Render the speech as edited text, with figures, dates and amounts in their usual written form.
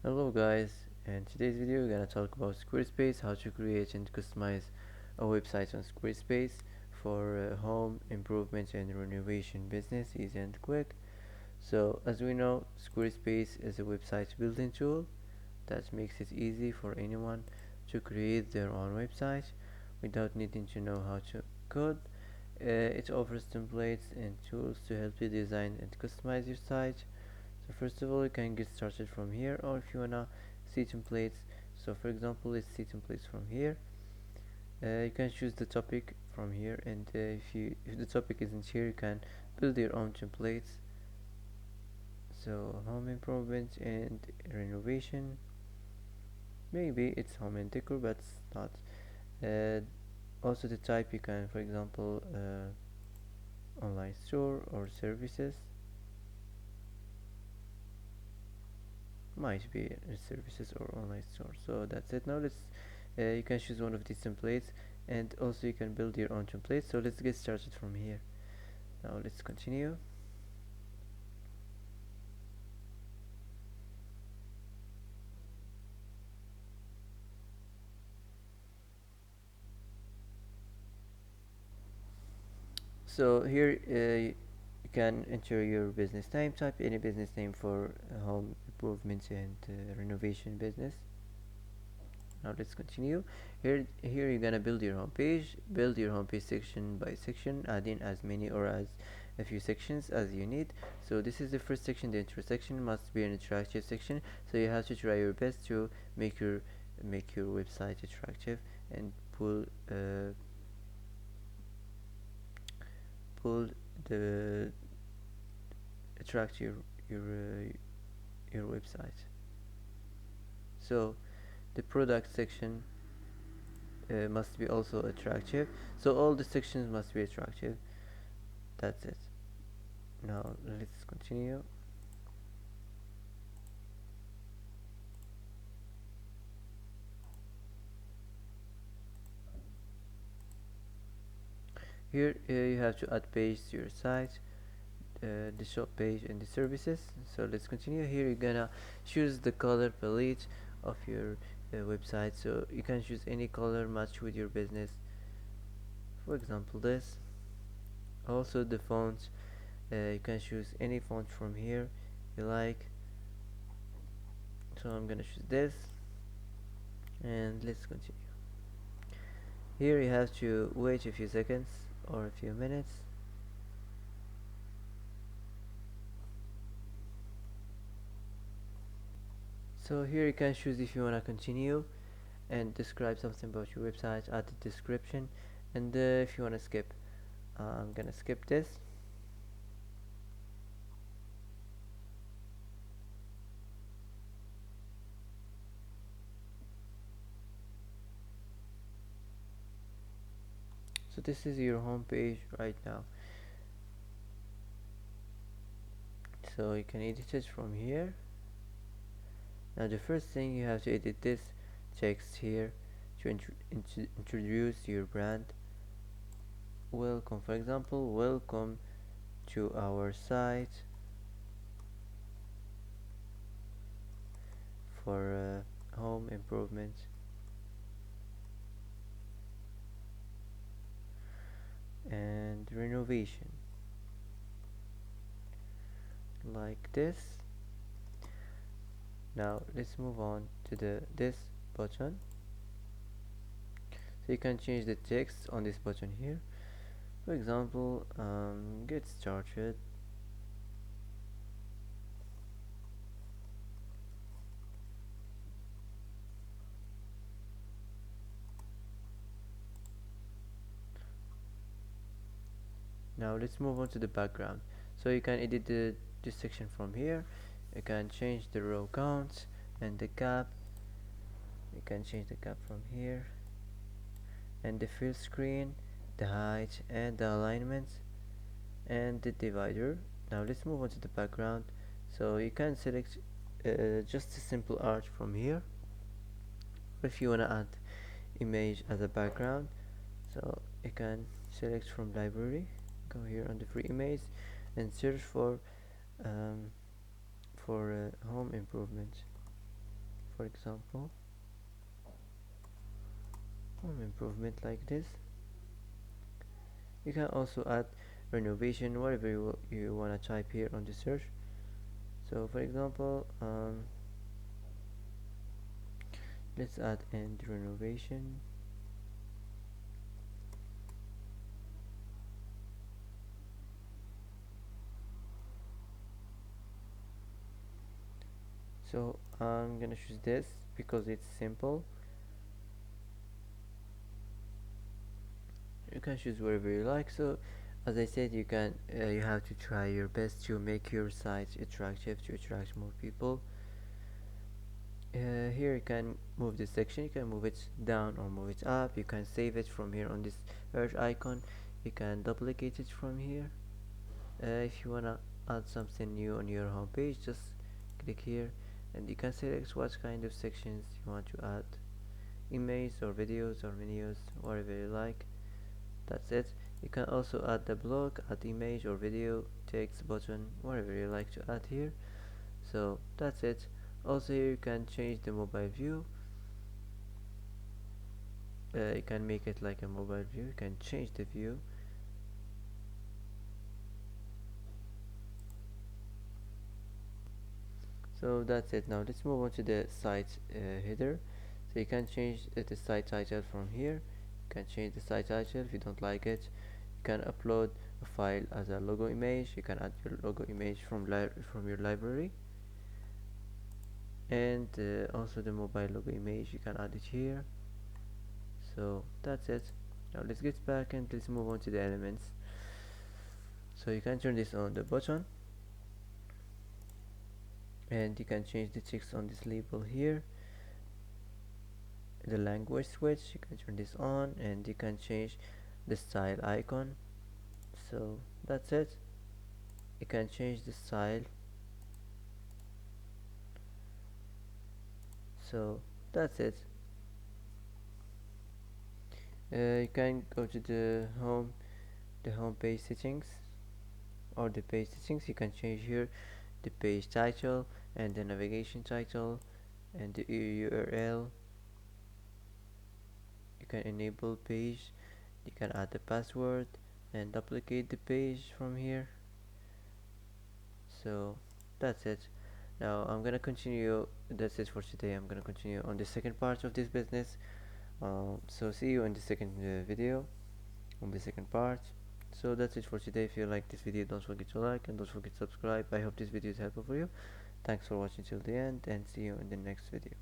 Hello guys, in today's video we're gonna talk about Squarespace, how to create and customize a website on Squarespace for home improvement and renovation business, easy and quick. So as we know, Squarespace is a website building tool that makes it easy for anyone to create their own website without needing to know how to code. It offers templates and tools to help you design and customize your site. So first of all, you can get started from here, or if you wanna see templates, so for example, let's see templates from here. You can choose the topic from here, and if the topic isn't here, you can build your own templates. So home improvement and renovation, maybe it's home and decor, but it's not. uh, Also the type, you can, for example, online store or services, might be services or online store. So that's it. Now let's you can choose one of these templates, and also you can build your own template. So let's get started from here. Now let's continue. So here you can enter your business name, type any business name for home improvement and renovation business. Now let's continue. Here you're gonna build your homepage. Build your homepage section by section, add in as many or as a few sections as you need. So this is the first section. The intro section must be an attractive section, so you have to try your best to make your website attractive and pull the attract your website. So the product section must be also attractive, so all the sections must be attractive. That's it. Now let's continue. Here you have to add page to your site, the shop page and the services. So let's continue. Here you're gonna choose the color palette of your website, so you can choose any color match with your business, for example this. Also the fonts, you can choose any font from here you like. So I'm gonna choose this, and let's continue. Here you have to wait a few seconds or a few minutes. So here you can choose if you want to continue and describe something about your website, add a description, and if you want to skip, I'm gonna skip this. So this is your home page right now, so you can edit it from here. Now the first thing, you have to edit this text here to introduce your brand. Welcome, for example, welcome to our site for home improvement and renovation, like this. Now let's move on to this button. So you can change the text on this button here. For example, get started. Now let's move on to the background. So you can edit this section from here. You can change the row count and the cap. You can change the cap from here, and the fill screen, the height and the alignment, and the divider. Now let's move on to the background. So you can select just a simple art from here, if you want to add image as a background. So you can select from library, go here on the free image, and search for home improvement. for example home improvement like this. You can also add renovation, whatever you want to type here on the search. So for example, let's add and renovation. So I'm gonna choose this because it's simple. You can choose wherever you like. So as I said, you have to try your best to make your site attractive to attract more people. Here you can move this section, you can move it down or move it up. You can save it from here on this earth icon. You can duplicate it from here. If you wanna add something new on your home page, just click here and you can select what kind of sections you want to add, images or videos or menus, whatever you like. That's it. You can also add the blog, add image or video, text, button, whatever you like to add here. So that's it. Also here you can change the mobile view. You can make it like a mobile view. You can change the view. So that's it. Now let's move on to the site header. So you can change the site title from here. You can change the site title if you don't like it. You can upload a file as a logo image. You can add your logo image from your library, and also the mobile logo image. You can add it here. So that's it. Now let's get back and let's move on to the elements. So you can turn this on the button, and you can change the text on this label here. The language switch, you can turn this on, and you can change the style icon. So that's it. You can change the style. So that's it. You can go to the home page settings, or the page settings. You can change here the page title and the navigation title and the URL. You can enable page. You can add the password and duplicate the page from here. So that's it. Now I'm gonna continue. That's it for today. I'm gonna continue on the second part of this business. So see you in the second video, on the second part. So that's it for today. If you like this video, don't forget to like and don't forget to subscribe. I hope this video is helpful for you. Thanks for watching till the end, and see you in the next video.